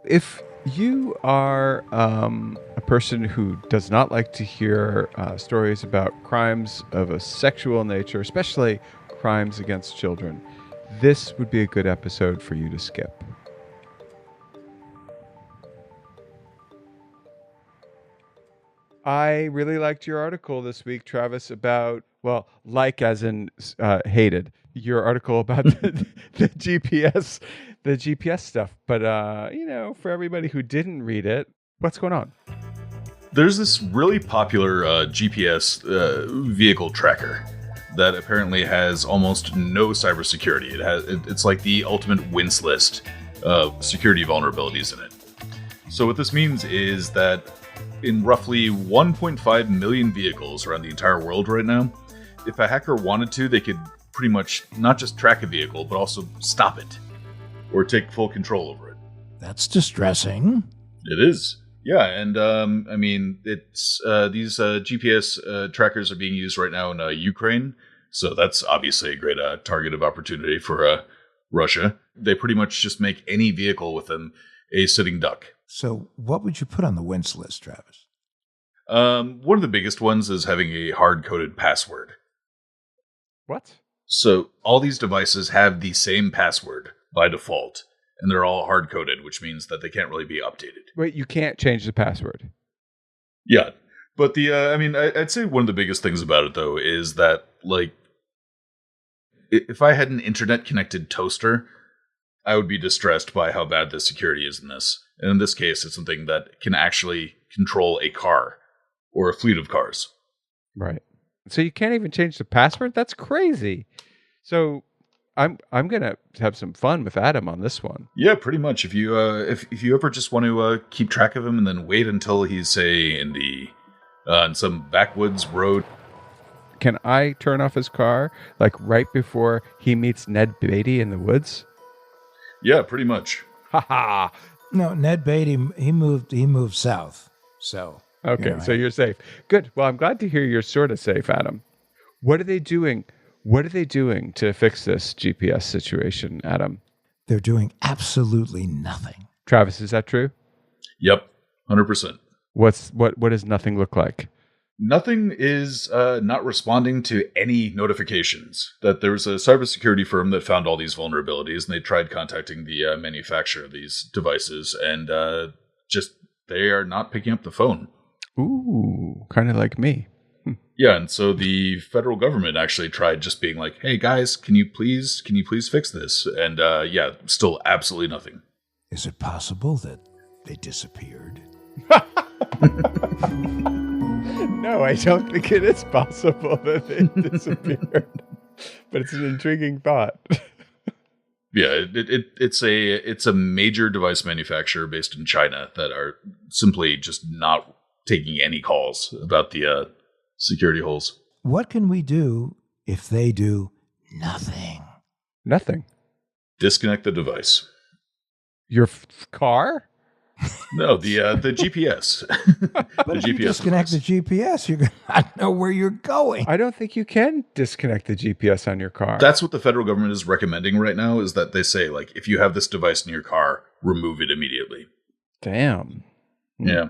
If you are a person who does not like to hear stories about crimes of a sexual nature, especially crimes against children, this would be a good episode for you to skip. I really liked your article this week, Travis, about, well, like as in hated, your article about the GPS, the GPS stuff. But, for everybody who didn't read it, what's going on? There's this really popular GPS vehicle tracker that apparently has almost no cybersecurity. It's like the ultimate wins list of security vulnerabilities in it. So what this means is that in roughly 1.5 million vehicles around the entire world right now, if a hacker wanted to, they could pretty much not just track a vehicle, but also stop it or take full control over it. That's distressing. It is. Yeah, and it's these GPS trackers are being used right now in Ukraine, so that's obviously a great target of opportunity for Russia. They pretty much just make any vehicle with them a sitting duck. So what would you put on the wins list, Travis? One of the biggest ones is having a hard-coded password. What? So all these devices have the same password by default, and they're all hard-coded, which means that they can't really be updated. Wait, you can't change the password? Yeah, but I'd say one of the biggest things about it, though, is that, like, if I had an internet-connected toaster, I would be distressed by how bad the security is in this. And in this case, it's something that can actually control a car or a fleet of cars. Right. So you can't even change the password? That's crazy. So I'm gonna have some fun with Adam on this one. Yeah, pretty much. If you if you ever just want to keep track of him and then wait until he's, say, in some backwoods road. Can I turn off his car like right before he meets Ned Beatty in the woods? Yeah, pretty much. Ha ha. No, Ned Beatty, he moved south. So okay, so you're safe. Good. Well, I'm glad to hear you're sort of safe, Adam. What are they doing? What are they doing to fix this GPS situation, Adam? They're doing absolutely nothing. Travis, is that true? Yep, 100%. What does nothing look like? Nothing is not responding to any notifications. That there was a cybersecurity firm that found all these vulnerabilities, and they tried contacting the manufacturer of these devices, and they are not picking up the phone. Ooh, kind of like me. Yeah, and so the federal government actually tried just being like, "Hey guys, can you please fix this?" And still absolutely nothing. Is it possible that they disappeared? No, I don't think it is possible that they disappeared. But it's an intriguing thought. Yeah, it's a major device manufacturer based in China that are simply just not taking any calls about the security holes. What can we do if they do nothing? Nothing. Disconnect the device. Your car? No, the GPS. But if you disconnect the GPS, you're going to not know where you're going. I don't think you can disconnect the GPS on your car. That's what the federal government is recommending right now, is that they say, like, if you have this device in your car, remove it immediately. Damn. Yeah.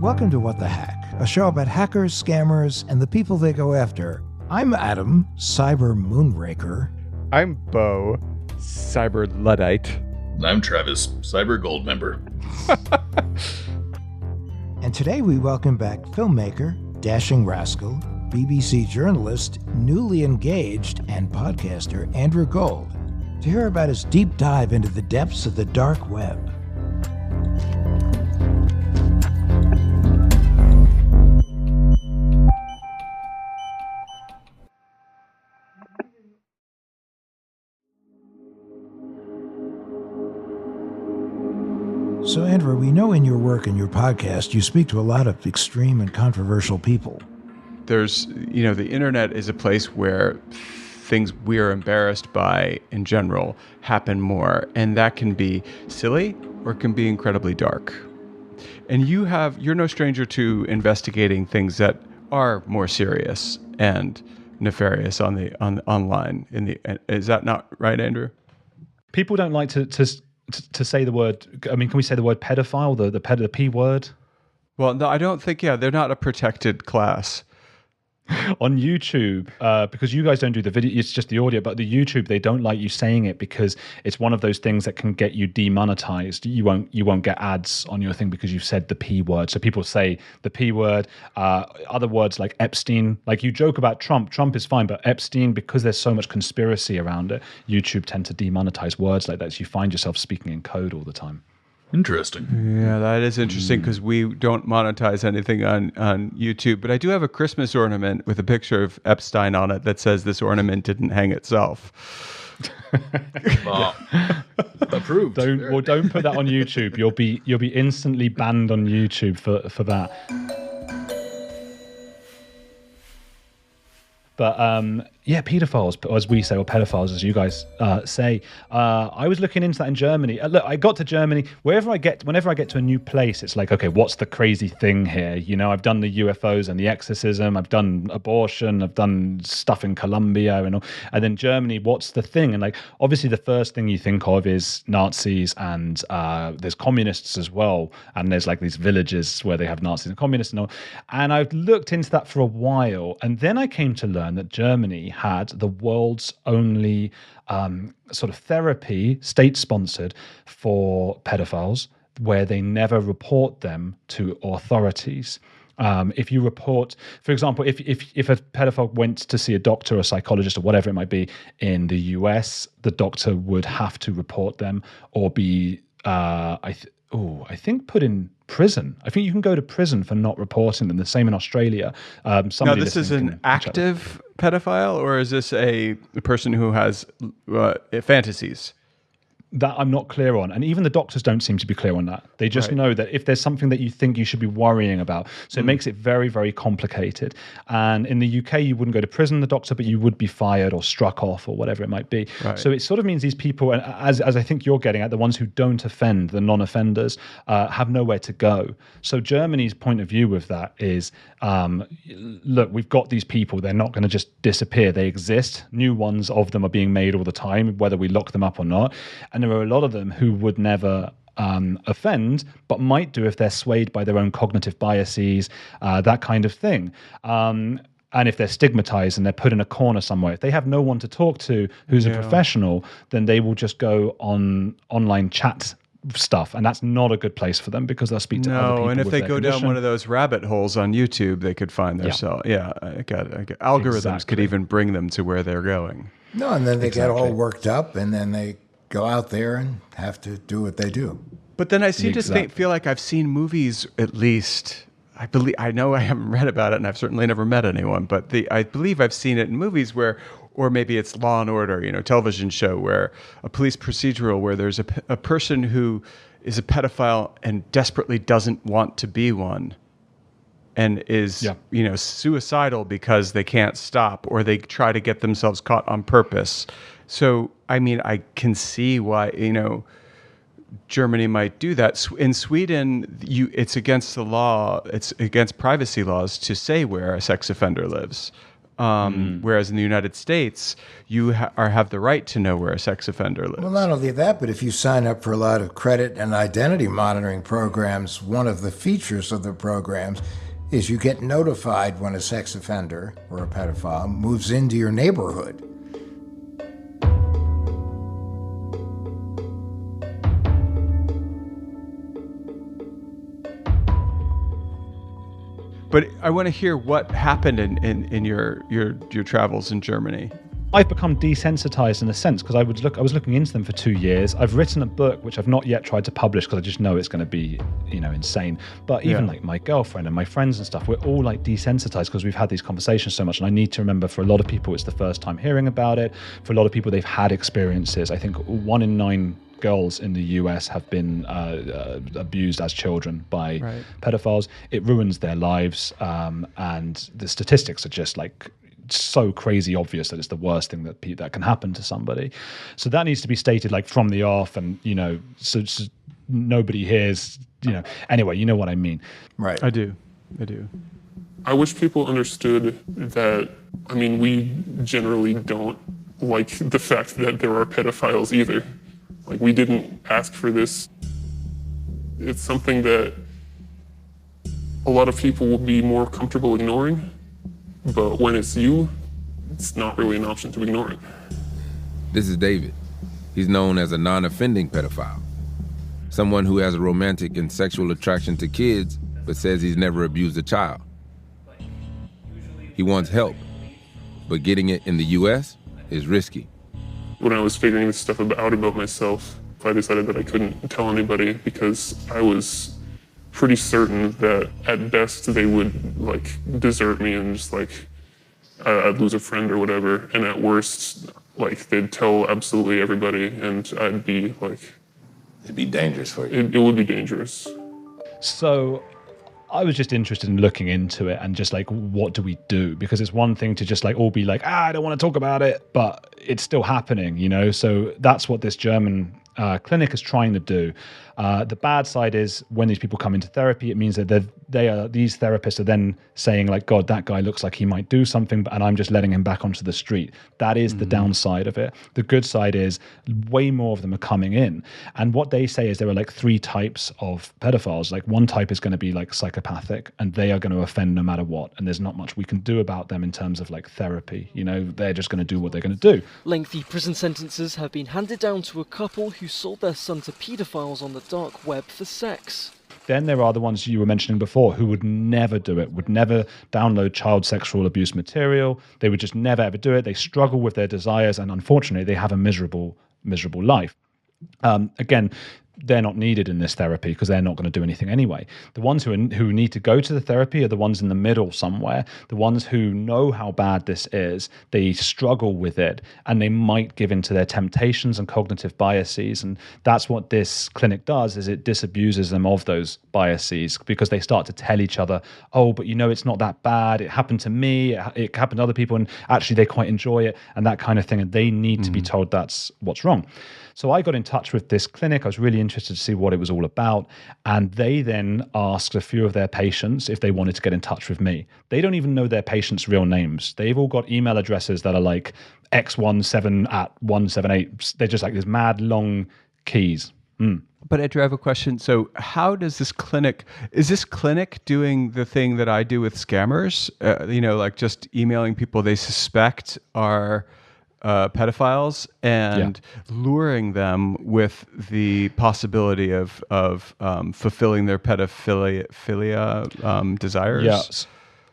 Welcome to What the Hack, a show about hackers, scammers, and the people they go after. I'm Adam, Cyber Moonraker. I'm Bo, Cyber Luddite. And I'm Travis, Cyber Gold member. And today we welcome back filmmaker, dashing rascal, BBC journalist, newly engaged, and podcaster Andrew Gold to hear about his deep dive into the depths of the dark web. So, Andrew, we know in your work and your podcast, you speak to a lot of extreme and controversial people. There's, the internet is a place where things we are embarrassed by in general happen more. And that can be silly or it can be incredibly dark. And you're no stranger to investigating things that are more serious and nefarious online. Is that not right, Andrew? People don't like to say the word. I mean, can we say the word pedophile? The P word. Well, no, I don't think. Yeah, they're not a protected class. On YouTube, because you guys don't do the video, it's just the audio, but the YouTube, they don't like you saying it because it's one of those things that can get you demonetized. You won't get ads on your thing because you've said the P word. So people say the P word, other words like Epstein. Like you joke about Trump is fine, but Epstein, because there's so much conspiracy around it, YouTube tend to demonetize words like that. So you find yourself speaking in code all the time. Interesting. Yeah, that is interesting because we don't monetize anything on YouTube. But I do have a Christmas ornament with a picture of Epstein on it that says this ornament didn't hang itself. Approved. Don't put that on YouTube. You'll be instantly banned on YouTube for that. But yeah, pedophiles, as we say, or pedophiles, as you guys say. I was looking into that in Germany. Look, I got to Germany. Whenever I get to a new place, it's like, okay, what's the crazy thing here? You know, I've done the UFOs and the exorcism. I've done abortion. I've done stuff in Colombia and all. And then Germany, what's the thing? And like, obviously, the first thing you think of is Nazis, and there's communists as well. And there's like these villages where they have Nazis and communists and all. And I've looked into that for a while, and then I came to learn that Germany had the world's only sort of therapy, state-sponsored, for pedophiles, where they never report them to authorities. If you report, for example, if a pedophile went to see a doctor or a psychologist or whatever it might be in the US, the doctor would have to report them or be, I think put in prison. I think you can go to prison for not reporting them. The same in Australia. Now, this is an active pedophile, or is this a person who has fantasies? That I'm not clear on. And even the doctors don't seem to be clear on that. They just know that if there's something that you think you should be worrying about. So it makes it very, very complicated. And in the UK, you wouldn't go to prison, the doctor, but you would be fired or struck off or whatever it might be. Right. So it sort of means these people, and as I think you're getting at, the ones who don't offend, the non-offenders, have nowhere to go. So Germany's point of view with that is, look, we've got these people. They're not going to just disappear. They exist. New ones of them are being made all the time, whether we lock them up or not. And there are a lot of them who would never offend, but might do if they're swayed by their own cognitive biases, that kind of thing. And if they're stigmatized and they're put in a corner somewhere, if they have no one to talk to who's a professional, then they will just go on online chat stuff, and that's not a good place for them because they'll speak to other people. And if they go down one of those rabbit holes on YouTube, they could find their self. Yeah, I got it. Algorithms could even bring them to where they're going. No, and then they get all worked up, and then they go out there and have to do what they do. But then I seem to feel like I've seen movies, at least. I know I haven't read about it, and I've certainly never met anyone, but I believe I've seen it in movies where, or maybe it's Law and Order, television show where a police procedural where there's a person who is a pedophile and desperately doesn't want to be one, and is suicidal because they can't stop, or they try to get themselves caught on purpose. So I mean, I can see why Germany might do that. In Sweden, it's against the law. It's against privacy laws to say where a sex offender lives. Whereas in the United States, you have the right to know where a sex offender lives. Well, not only that, but if you sign up for a lot of credit and identity monitoring programs, one of the features of the programs is you get notified when a sex offender or a pedophile moves into your neighborhood. But I want to hear what happened in your travels in Germany. I've become desensitized in a sense because I was looking into them for 2 years. I've written a book which I've not yet tried to publish because I just know it's going to be, insane. But even like my girlfriend and my friends and stuff, we're all like desensitized because we've had these conversations so much. And I need to remember, for a lot of people, it's the first time hearing about it. For a lot of people, they've had experiences. I think 1 in 9 girls in the US have been abused as children by pedophiles. It ruins their lives, and the statistics are just like so crazy obvious that it's the worst thing that can happen to somebody. So that needs to be stated like from the off, and so nobody hears. Anyway, you know what I mean. Right. I do. I wish people understood that, I mean, we generally don't like the fact that there are pedophiles either. Like, we didn't ask for this. It's something that a lot of people will be more comfortable ignoring, but when it's you, it's not really an option to ignore it. This is David. He's known as a non-offending pedophile. Someone who has a romantic and sexual attraction to kids, but says he's never abused a child. He wants help, but getting it in the US is risky. When I was figuring this stuff out about myself, I decided that I couldn't tell anybody because I was pretty certain that at best they would like desert me and just like I'd lose a friend or whatever, and at worst like they'd tell absolutely everybody and I'd be like, it'd be dangerous for you. It would be dangerous. So I was just interested in looking into it and just like, what do we do? Because it's one thing to just like all be like, I don't want to talk about it, but it's still happening, you know? So that's what this German clinic is trying to do. The bad side is when these people come into therapy, it means that these therapists are then saying like, God, that guy looks like he might do something, and I'm just letting him back onto the street. That is the downside of it. The good side is way more of them are coming in. And what they say is there are like 3 types of pedophiles. Like one type is going to be like psychopathic, and they are going to offend no matter what. And there's not much we can do about them in terms of like therapy. You know, they're just going to do what they're going to do. Lengthy prison sentences have been handed down to a couple who sold their son to paedophiles on the dark web for sex. Then there are the ones you were mentioning before who would never do it, would never download child sexual abuse material. They would just never ever do it. They struggle with their desires, and unfortunately they have a miserable life. Again, they're not needed in this therapy because they're not going to do anything anyway. The ones who need to go to the therapy are the ones in the middle somewhere, the ones who know how bad this is, they struggle with it, and they might give in to their temptations and cognitive biases. And that's what this clinic does, is it disabuses them of those biases, because they start to tell each other, oh, but you know, it's not that bad. It happened to me. It happened to other people, and actually they quite enjoy it, and that kind of thing. And they need to be told that's what's wrong. So I got in touch with this clinic. I was really interested to see what it was all about. And they then asked a few of their patients if they wanted to get in touch with me. They don't even know their patients' real names. They've all got email addresses that are like x17@178. They're just like this mad long keys. But Andrew, I have a question. So how does is this clinic doing the thing that I do with scammers? Like just emailing people they suspect are pedophiles and luring them with the possibility of fulfilling their pedophilia desires. Yes.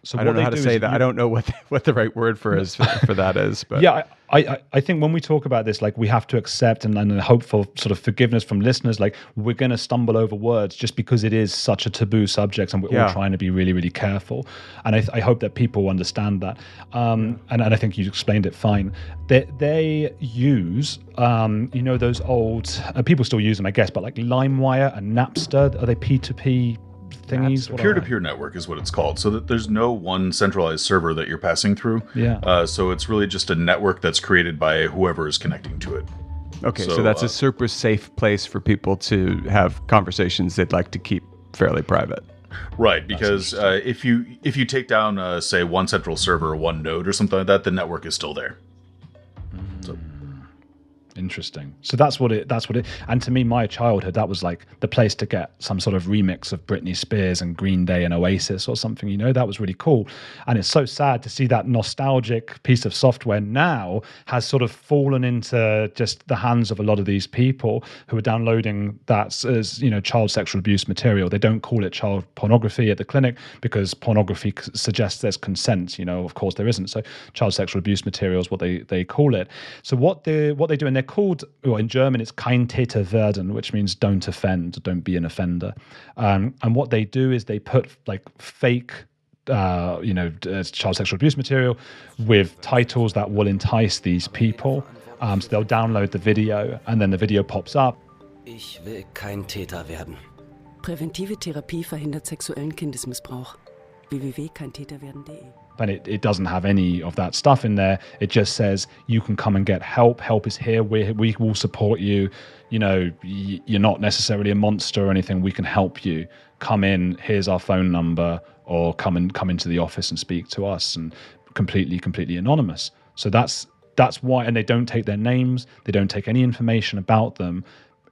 So I don't know how to say that. I don't know what the right word for that is. But yeah, I think when we talk about this, like we have to accept and hope for sort of forgiveness from listeners. Like we're going to stumble over words just because it is such a taboo subject, and we're all trying to be really, really careful. And I hope that people understand that. And I think you explained it fine. They use, those old people still use them, I guess, but like LimeWire and Napster. Are they P2P thingies? Peer-to-peer network is what it's called, so that there's no one centralized server that you're passing through. So it's really just a network that's created by whoever is connecting to it. Okay, so that's a super safe place for people to have conversations they'd like to keep fairly private. Right, because if you take down, say, one central server or one node or something like that, the network is still there. So. Interesting. So that's what it. And to me, my childhood, that was like the place to get some sort of remix of Britney Spears and Green Day and Oasis or something. That was really cool. And it's so sad to see that nostalgic piece of software now has sort of fallen into just the hands of a lot of these people who are downloading that as child sexual abuse material. They don't call it child pornography at the clinic because pornography suggests there's consent. Of course there isn't. So child sexual abuse material is what they call it. So what they do, and they're called, in German, it's kein Täter werden, which means don't offend, don't be an offender. And what they do is they put like fake, child sexual abuse material with titles that will entice these people. So they'll download the video, and then the video pops up. Ich will kein Täter werden. Präventive Therapie verhindert sexuellen Kindesmissbrauch. www.keintäterwerden.de. And it doesn't have any of that stuff in there. It just says you can come and get help. Help is here. We will support you. You're not necessarily a monster or anything. We can help you. Come in. Here's our phone number. or come into the office and speak to us, and completely anonymous. So that's why, and they don't take their names, they don't take any information about them,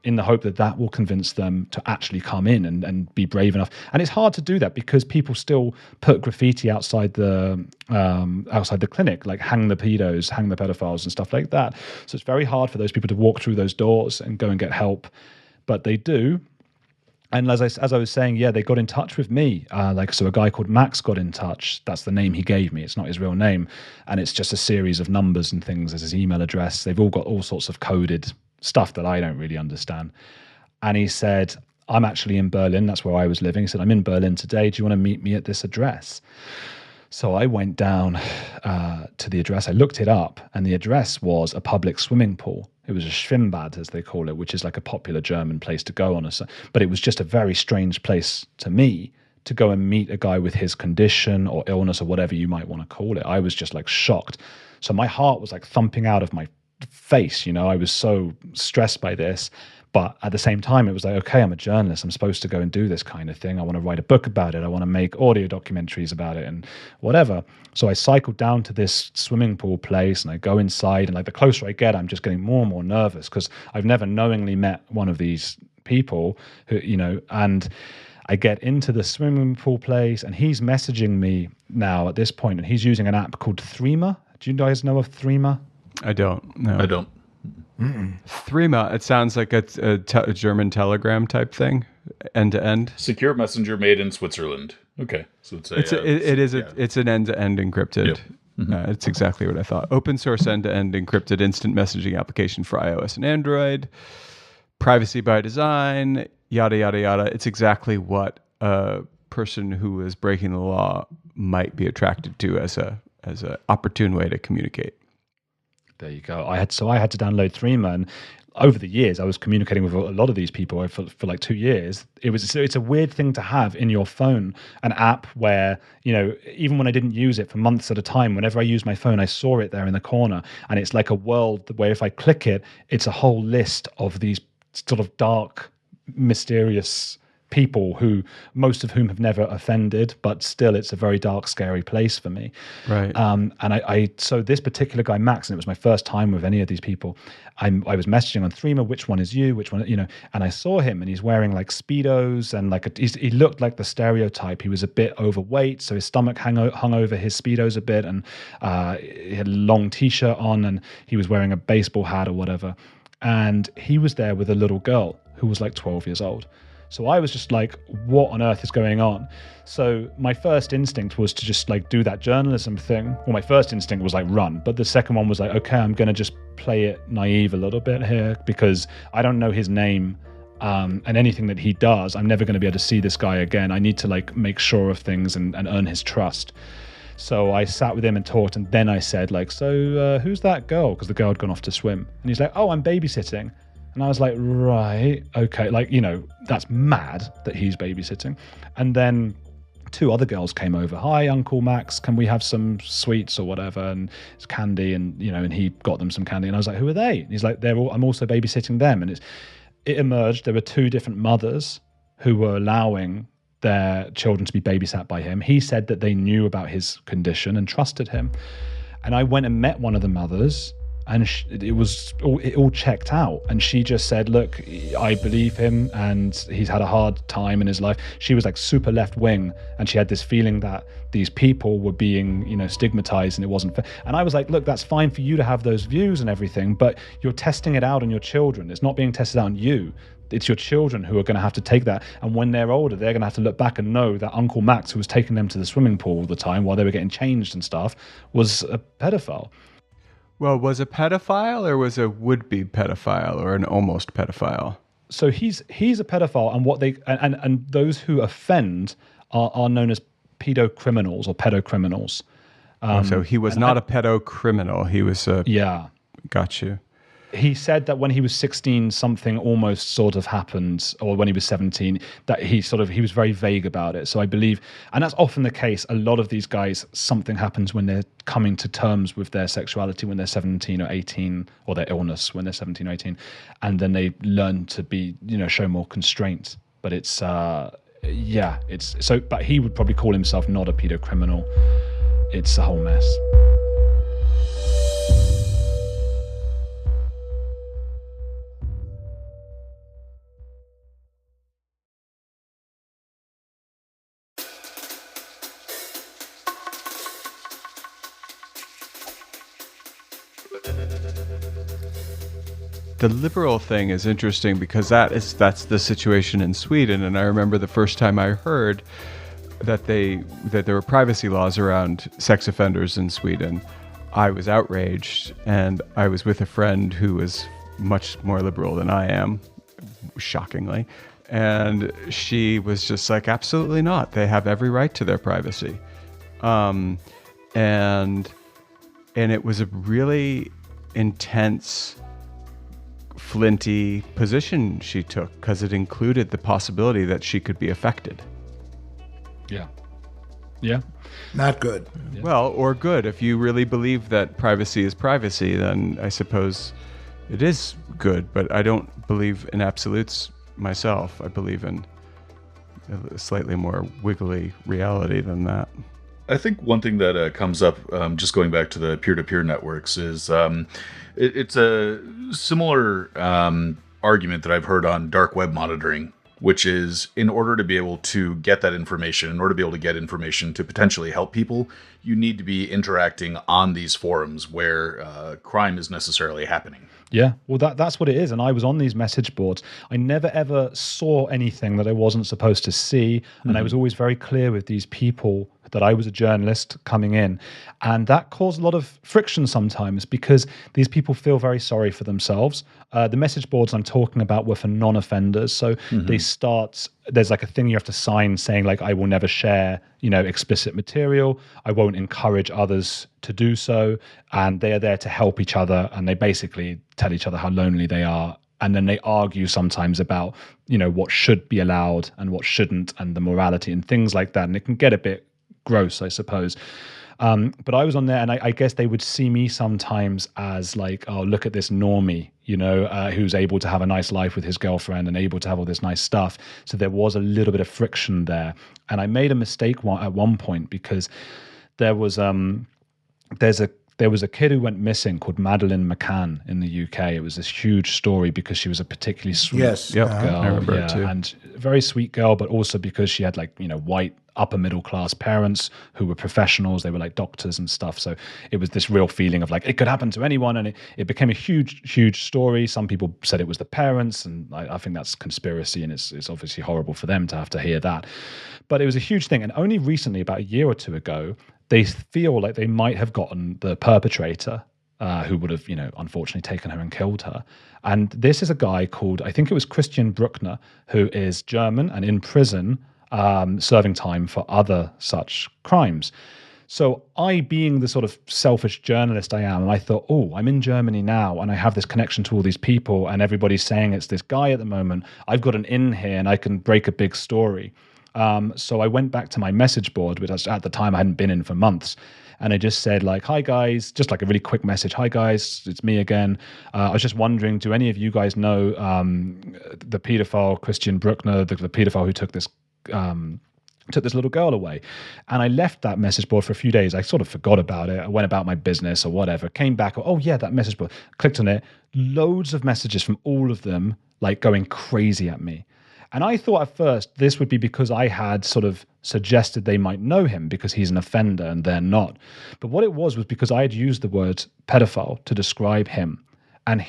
in the hope that that will convince them to actually come in and be brave enough. And it's hard to do that because people still put graffiti outside the clinic, like hang the pedos, hang the pedophiles and stuff like that. So it's very hard for those people to walk through those doors and go and get help, but they do. And as I was saying, yeah, they got in touch with me. So a guy called Max got in touch. That's the name he gave me. It's not his real name. And it's just a series of numbers and things as his email address. They've all got all sorts of coded stuff that I don't really understand. And he said, I'm actually in Berlin. That's where I was living. He said, I'm in Berlin today. Do you want to meet me at this address? So I went down to the address. I looked it up, and the address was a public swimming pool. It was a Schwimmbad, as they call it, which is like a popular German place to go on. But it was just a very strange place to me to go and meet a guy with his condition or illness or whatever you might want to call it. I was just like shocked. So my heart was like thumping out of my face. I was so stressed by this. But at the same time, it was like, okay, I'm a journalist. I'm supposed to go and do this kind of thing. I want to write a book about it. I want to make audio documentaries about it and whatever. So I cycled down to this swimming pool place and I go inside. And like the closer I get, I'm just getting more and more nervous because I've never knowingly met one of these people who, and I get into the swimming pool place and he's messaging me now at this point, and he's using an app called Threema. Do you guys know of Threema? I don't. No. I don't. Threema, it sounds like a German telegram type thing, end to end. Secure messenger made in Switzerland. Okay, so it's an end to end encrypted. Yep. Mm-hmm. It's exactly what I thought. Open source end to end encrypted instant messaging application for iOS and Android. Privacy by design. Yada yada yada. It's exactly what a person who is breaking the law might be attracted to as a opportune way to communicate. There you go. I had to download Threema, and over the years, I was communicating with a lot of these people for like 2 years. It's a weird thing to have in your phone, an app where, even when I didn't use it for months at a time, whenever I used my phone, I saw it there in the corner, and it's like a world where if I click it, it's a whole list of these sort of dark, mysterious people who most of whom have never offended, but still it's a very dark, scary place for me. Right. And I so this particular guy, Max, and it was my first time with any of these people, I was messaging on Threema, which one is you, which one, and I saw him and he's wearing like Speedos and he looked like the stereotype. He was a bit overweight, so his stomach hung over his Speedos a bit, and he had a long t-shirt on, and he was wearing a baseball hat or whatever. And he was there with a little girl who was like 12 years old. So I was just like, what on earth is going on? So my first instinct was to just like do that journalism thing. Well, my first instinct was like run, but the second one was like, okay, I'm going to just play it naive a little bit here because I don't know his name. And anything that he does, I'm never going to be able to see this guy again. I need to like make sure of things and earn his trust. So I sat with him and talked, and then I said like, so who's that girl? Because the girl had gone off to swim. And he's like, oh, I'm babysitting. And I was like, right, okay. Like, that's mad that he's babysitting. And then 2 other girls came over. Hi, Uncle Max, can we have some sweets or whatever? And it's candy, and, and he got them some candy. And I was like, who are they? And he's like, I'm also babysitting them. And it emerged there were 2 different mothers who were allowing their children to be babysat by him. He said that they knew about his condition and trusted him. And I went and met one of the mothers, and it all checked out. And she just said, look, I believe him, and he's had a hard time in his life. She was like super left wing, and she had this feeling that these people were being, stigmatized, and it wasn't fair. And I was like, look, that's fine for you to have those views and everything, but you're testing it out on your children. It's not being tested out on you. It's your children who are going to have to take that. And when they're older, they're going to have to look back and know that Uncle Max, who was taking them to the swimming pool all the time while they were getting changed and stuff, was a pedophile. Well, was a pedophile or was a would-be pedophile or an almost pedophile? So he's a pedophile, and what they and those who offend are known as pedocriminals or pedocriminals. So he was not a pedocriminal. He was a... Yeah. Got you. He said that when he was 16, something almost sort of happened, or when he was 17, that he was very vague about it. So I believe, and that's often the case, a lot of these guys, something happens when they're coming to terms with their sexuality when they're 17 or 18, or their illness when they're 17 or 18, and then they learn to be, show more constraint. But it's yeah, it's so. But he would probably call himself not a pedocriminal. It's a whole mess. The liberal thing is interesting because that's the situation in Sweden, and I remember the first time I heard that there were privacy laws around sex offenders in Sweden. I was outraged, and I was with a friend who was much more liberal than I am, shockingly, and she was just like, absolutely not. They have every right to their privacy, and it was a really intense, flinty position she took because it included the possibility that she could be affected. Yeah. Not good. Yeah. Well, or good. If you really believe that privacy is privacy, then I suppose it is good, but I don't believe in absolutes myself. I believe in a slightly more wiggly reality than that. I think one thing that comes up, just going back to the peer-to-peer networks, is it's a similar argument that I've heard on dark web monitoring, which is in order to be able to get that information, in order to be able to get information to potentially help people, you need to be interacting on these forums where crime is necessarily happening. Yeah, well, that's what it is. And I was on these message boards. I never ever saw anything that I wasn't supposed to see. And I was always very clear with these people that I was a journalist coming in. And that caused a lot of friction sometimes because these people feel very sorry for themselves. The message boards I'm talking about were for non-offenders. So they start, there's like a thing you have to sign saying like, I will never share, explicit material. I won't encourage others to do so. And they are there to help each other. And they basically tell each other how lonely they are. And then they argue sometimes about, what should be allowed and what shouldn't and the morality and things like that. And it can get a bit gross, I suppose. But I was on there and I guess they would see me sometimes as like, oh, look at this normie, who's able to have a nice life with his girlfriend and able to have all this nice stuff. So there was a little bit of friction there. And I made a mistake at one point because there was there was a kid who went missing called Madeleine McCann in the UK. It was this huge story because she was a particularly sweet girl. I remember it too. And a very sweet girl, but also because she had white upper middle class parents who were professionals. They were like doctors and stuff. So it was this real feeling of like, it could happen to anyone. And it became a huge, huge story. Some people said it was the parents. And I think that's conspiracy. And it's obviously horrible for them to have to hear that. But it was a huge thing. And only recently, about a year or two ago, they feel like they might have gotten the perpetrator who would have, unfortunately taken her and killed her. And this is a guy called, I think it was Christian Bruckner, who is German and in prison, serving time for other such crimes. So I, being the sort of selfish journalist I am, I thought, oh, I'm in Germany now and I have this connection to all these people and everybody's saying it's this guy at the moment. I've got an in here and I can break a big story. So I went back to my message board, which at the time I hadn't been in for months. And I just said like, hi guys, just like a really quick message. Hi guys, it's me again. I was just wondering, do any of you guys know the pedophile Christian Bruckner, the pedophile who took this little girl away? And I left that message board for a few days. I sort of forgot about it. I went about my business or whatever, came back. Oh yeah, that message board, clicked on it. Loads of messages from all of them, like going crazy at me. And I thought at first this would be because I had sort of suggested they might know him because he's an offender and they're not. But what it was because I had used the word pedophile to describe him. And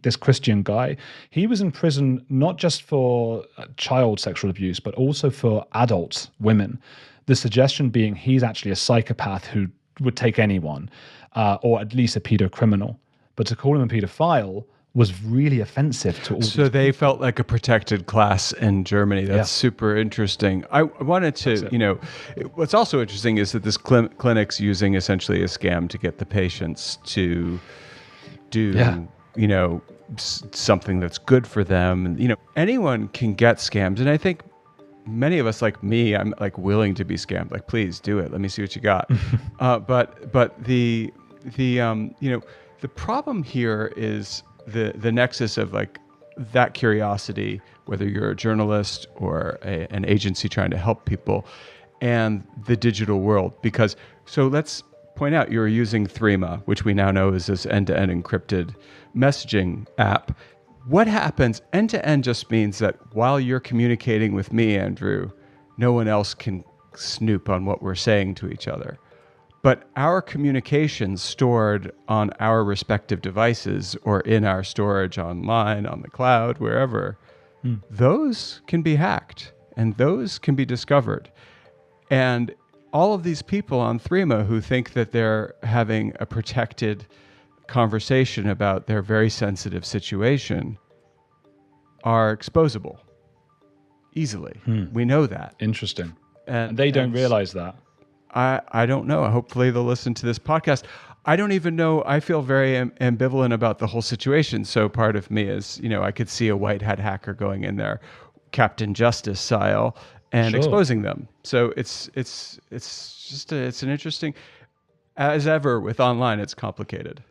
this Christian guy, he was in prison not just for child sexual abuse, but also for adult women. The suggestion being he's actually a psychopath who would take anyone, or at least a pedocriminal. But to call him a pedophile was really offensive to all. So they felt like a protected class in Germany. That's super interesting. I wanted to, what's also interesting is that this clinic's using essentially a scam to get the patients to do, something that's good for them. And, anyone can get scammed. And I think many of us, like me, I'm like willing to be scammed. Like, please do it. Let me see what you got. But the problem here is the nexus of like that curiosity, whether you're a journalist or an agency trying to help people, and the digital world. Because, so let's point out, you're using Threema, which we now know is this end-to-end encrypted messaging app. What happens? End-to-end just means that while you're communicating with me, Andrew, no one else can snoop on what we're saying to each other. But our communications stored on our respective devices or in our storage online, on the cloud, wherever, those can be hacked and those can be discovered. And all of these people on Threema who think that they're having a protected conversation about their very sensitive situation are exposable easily. We know that. Interesting. And they don't realize that. I don't know. Hopefully they'll listen to this podcast. I don't even know. I feel very ambivalent about the whole situation. So part of me is, I could see a white hat hacker going in there, Captain Justice style, and exposing them. So it's an interesting, as ever with online, it's complicated.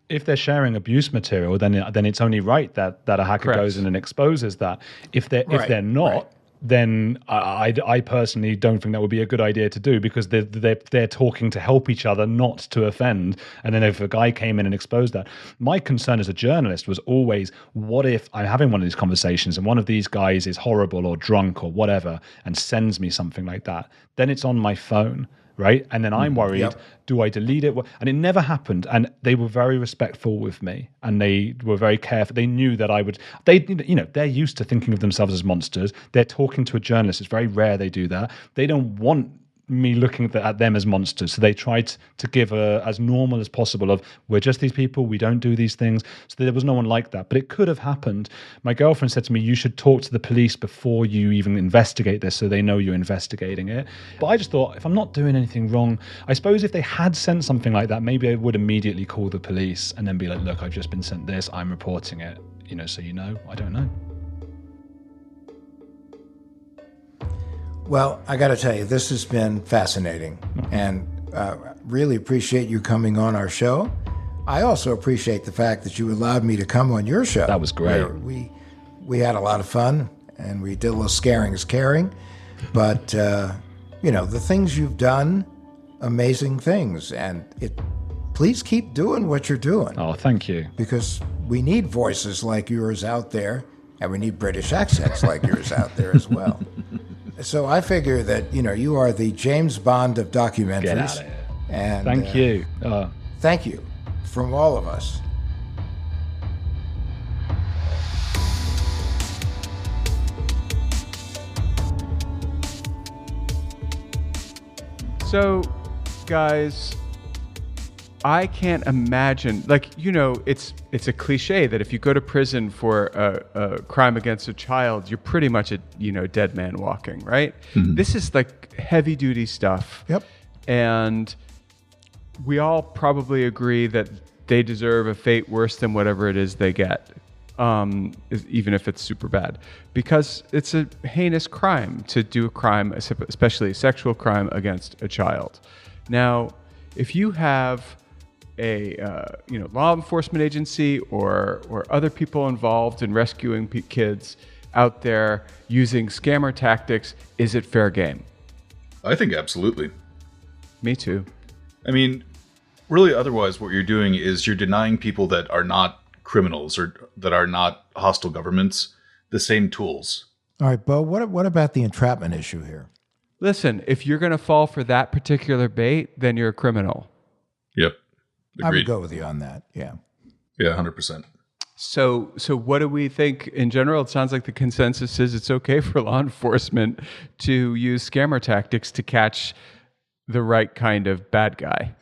If they're sharing abuse material, then it's only right that a hacker goes in and exposes that. If they're not, then I personally don't think that would be a good idea to do, because they're talking to help each other, not to offend. And then if a guy came in and exposed that, my concern as a journalist was always, what if I'm having one of these conversations and one of these guys is horrible or drunk or whatever and sends me something like that? Then it's on my phone. Right. And then I'm worried, do I delete it? And it never happened. And they were very respectful with me and they were very careful. They knew that they're used to thinking of themselves as monsters. They're talking to a journalist. It's very rare they do that. They don't want me looking at them as monsters. So they tried to give as normal as possible of, we're just these people, we don't do these things. So there was no one like that. But it could have happened. My girlfriend said to me, you should talk to the police before you even investigate this so they know you're investigating it. But I just thought, if I'm not doing anything wrong, I suppose if they had sent something like that, maybe I would immediately call the police and then be like, look, I've just been sent this, I'm reporting it, so I don't know. Well, I got to tell you, this has been fascinating, and really appreciate you coming on our show. I also appreciate the fact that you allowed me to come on your show. That was great. We had a lot of fun, and we did a little scaring is caring. But, the things you've done, amazing things, and please keep doing what you're doing. Oh, thank you. Because we need voices like yours out there, and we need British accents like yours out there as well. So I figure that, you are the James Bond of documentaries. Get out of here. And thank you. Thank you from all of us. So, guys, I can't imagine, it's a cliche that if you go to prison for a crime against a child, you're pretty much a, dead man walking, right? Mm-hmm. This is like heavy duty stuff. Yep. And we all probably agree that they deserve a fate worse than whatever it is they get, even if it's super bad, because it's a heinous crime to do a crime, especially a sexual crime against a child. Now, if you have a law enforcement agency or other people involved in rescuing kids out there using scammer tactics, is it fair game? I think absolutely. Me too. I mean, really, otherwise what you're doing is you're denying people that are not criminals or that are not hostile governments the same tools. All right, Bo, what about the entrapment issue here? Listen, if you're going to fall for that particular bait, then you're a criminal. Yep. Agreed. I would go with you on that. Yeah. Yeah, 100%. So what do we think in general? It sounds like the consensus is it's okay for law enforcement to use scammer tactics to catch the right kind of bad guy.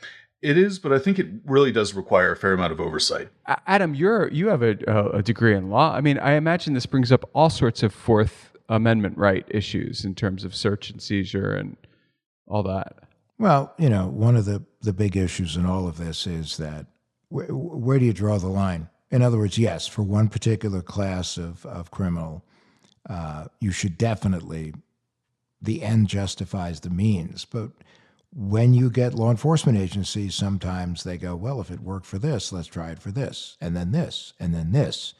It is, but I think it really does require a fair amount of oversight. Adam, you have a degree in law. I mean, I imagine this brings up all sorts of Fourth Amendment right issues in terms of search and seizure and all that. Well, one of the big issues in all of this is that where do you draw the line? In other words, yes, for one particular class of criminal, you should definitely, the end justifies the means. But when you get law enforcement agencies, sometimes they go, well, if it worked for this, let's try it for this, and then this, and then this.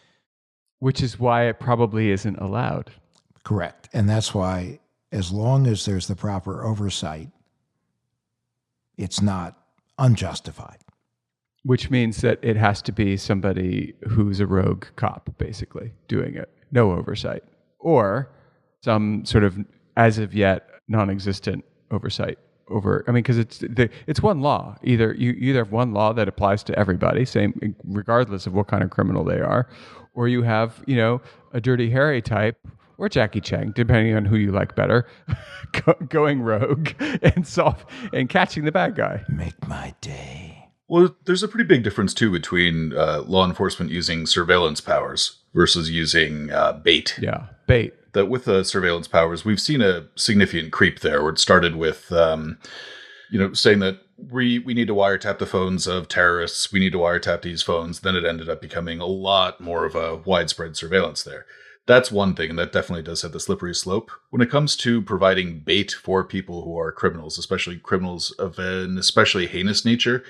Which is why it probably isn't allowed. Correct. And that's why, as long as there's the proper oversight, it's not unjustified. Which means that it has to be somebody who's a rogue cop, basically, doing it. No oversight. Or some sort of, as of yet, non-existent oversight over, because it's one law. You either have one law that applies to everybody, same regardless of what kind of criminal they are, or you have, a Dirty Harry type, or Jackie Chan, depending on who you like better, going rogue and catching the bad guy. Make my day. Well, there's a pretty big difference, too, between law enforcement using surveillance powers versus using bait. Yeah, bait. That with the surveillance powers, we've seen a significant creep there, where it started with, saying that we need to wiretap the phones of terrorists, we need to wiretap these phones. Then it ended up becoming a lot more of a widespread surveillance there. That's one thing, and that definitely does set the slippery slope. When it comes to providing bait for people who are criminals, especially criminals of an especially heinous nature,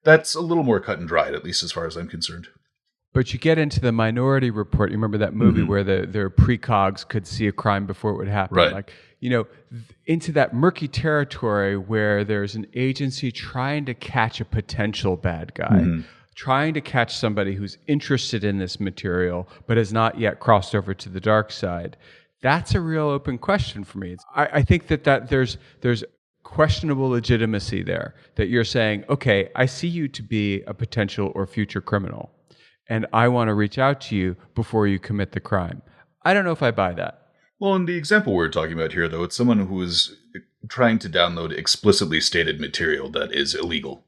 that's a little more cut and dried, at least as far as I'm concerned. But you get into the Minority Report. You remember that movie where their precogs could see a crime before it would happen? Right. Into that murky territory where there's an agency trying to catch a potential bad guy, trying to catch somebody who's interested in this material but has not yet crossed over to the dark side. That's a real open question for me. I think that there's questionable legitimacy there, that you're saying, okay, I see you to be a potential or future criminal, and I want to reach out to you before you commit the crime. I don't know if I buy that. Well, in the example we're talking about here, though, it's someone who is trying to download explicitly stated material that is illegal,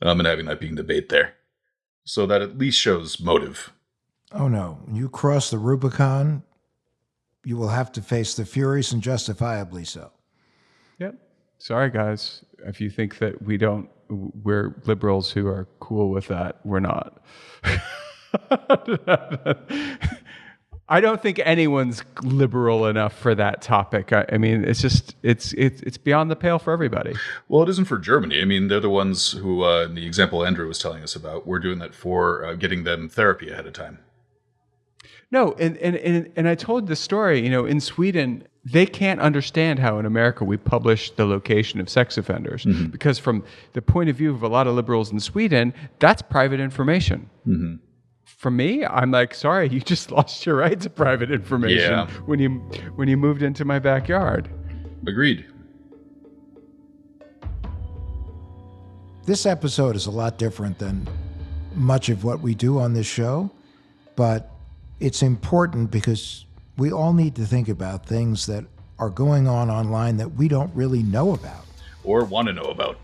and having that being the bait there. So that at least shows motive. Oh, no. When you cross the Rubicon, you will have to face the Furies, and justifiably so. Yep. Sorry, guys. If you think that we're liberals who are cool with that, we're not. I don't think anyone's liberal enough for that topic. It's just, it's beyond the pale for everybody. Well, it isn't for Germany. They're the ones who, in the example Andrew was telling us about, we're doing that for getting them therapy ahead of time. No, and I told the story, in Sweden, they can't understand how in America we publish the location of sex offenders, because from the point of view of a lot of liberals in Sweden, that's private information. For me, I'm like, sorry, you just lost your right to private information when you moved into my backyard. Agreed. This episode is a lot different than much of what we do on this show, but it's important because we all need to think about things that are going on online that we don't really know about. Or want to know about.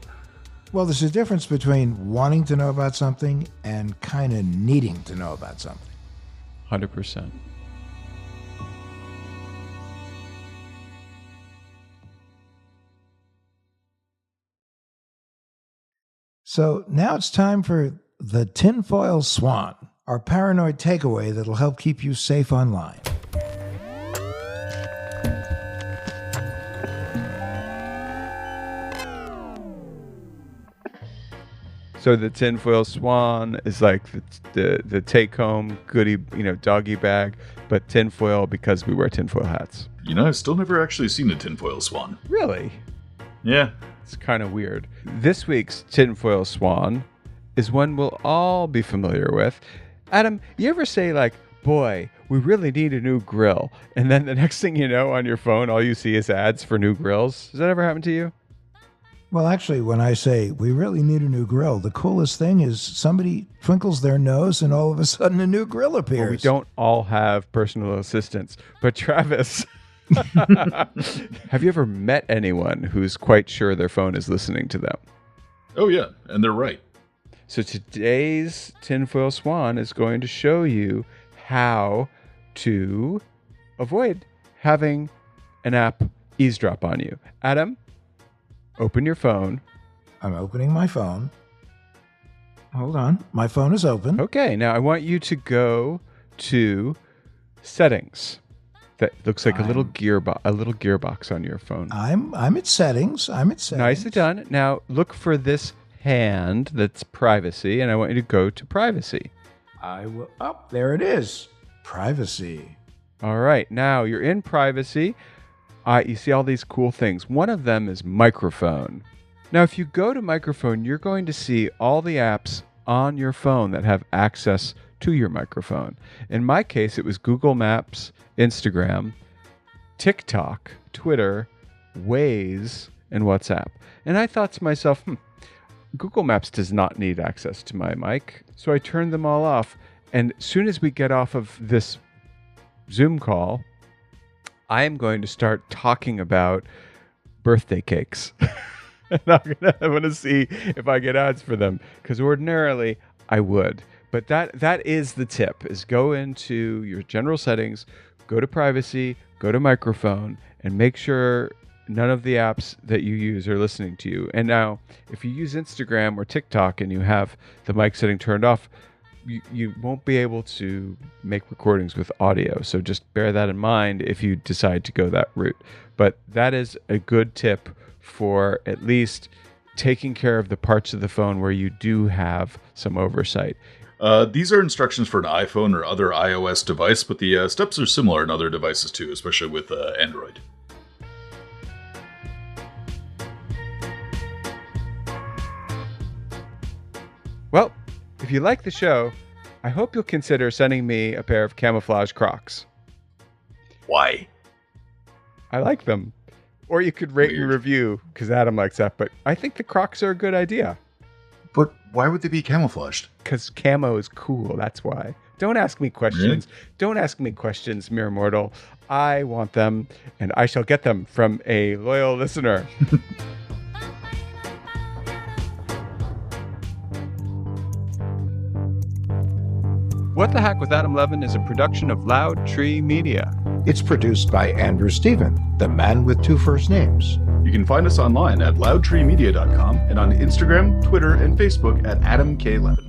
Well, there's a difference between wanting to know about something and kind of needing to know about something. 100%. So now it's time for the Tin Foil Swan, our paranoid takeaway that'll help keep you safe online. So the Tin Foil Swan is like the take-home goodie, doggy bag, but tinfoil because we wear tinfoil hats. I've still never actually seen a tinfoil swan. Really? Yeah. It's kind of weird. This week's Tin Foil Swan is one we'll all be familiar with. Adam, you ever say boy, we really need a new grill, and then the next thing you know on your phone, all you see is ads for new grills? Does that ever happen to you? Well, actually, when I say we really need a new grill, the coolest thing is somebody twinkles their nose and all of a sudden a new grill appears. Well, we don't all have personal assistants, but Travis, have you ever met anyone who's quite sure their phone is listening to them? Oh, yeah, and they're right. So today's Tin Foil Swan is going to show you how to avoid having an app eavesdrop on you. Adam? Open your phone. I'm opening my phone. Hold on. My phone is open. Okay. Now I want you to go to settings. That looks like a little gearbox on your phone. I'm at settings. Nicely done. Now look for this hand that's privacy, and I want you to go to privacy. I will. Oh, there it is. Privacy. All right, now you're in privacy. You see all these cool things. One of them is microphone. Now, if you go to microphone, you're going to see all the apps on your phone that have access to your microphone. In my case, it was Google Maps, Instagram, TikTok, Twitter, Waze, and WhatsApp. And I thought to myself, Google Maps does not need access to my mic. So I turned them all off. And as soon as we get off of this Zoom call, I am going to start talking about birthday cakes. And I'm going to see if I get ads for them, because ordinarily I would. But that is the tip, is go into your general settings, go to privacy, go to microphone, and make sure none of the apps that you use are listening to you. And now, if you use Instagram or TikTok and you have the mic setting turned off, you won't be able to make recordings with audio. So just bear that in mind if you decide to go that route. But that is a good tip for at least taking care of the parts of the phone where you do have some oversight. These are instructions for an iPhone or other iOS device, but the steps are similar in other devices too, especially with Android. Well, if you like the show, I hope you'll consider sending me a pair of camouflage Crocs. Why? I like them. Or you could rate and review, because Adam likes that, but I think the Crocs are a good idea. But why would they be camouflaged? Because camo is cool, that's why. Don't ask me questions. Really? Don't ask me questions, mere mortal. I want them, and I shall get them from a loyal listener. What the Hack with Adam Levin is a production of Loud Tree Media. It's produced by Andrew Stephen, the man with two first names. You can find us online at loudtreemedia.com and on Instagram, Twitter, and Facebook at Adam K. Levin.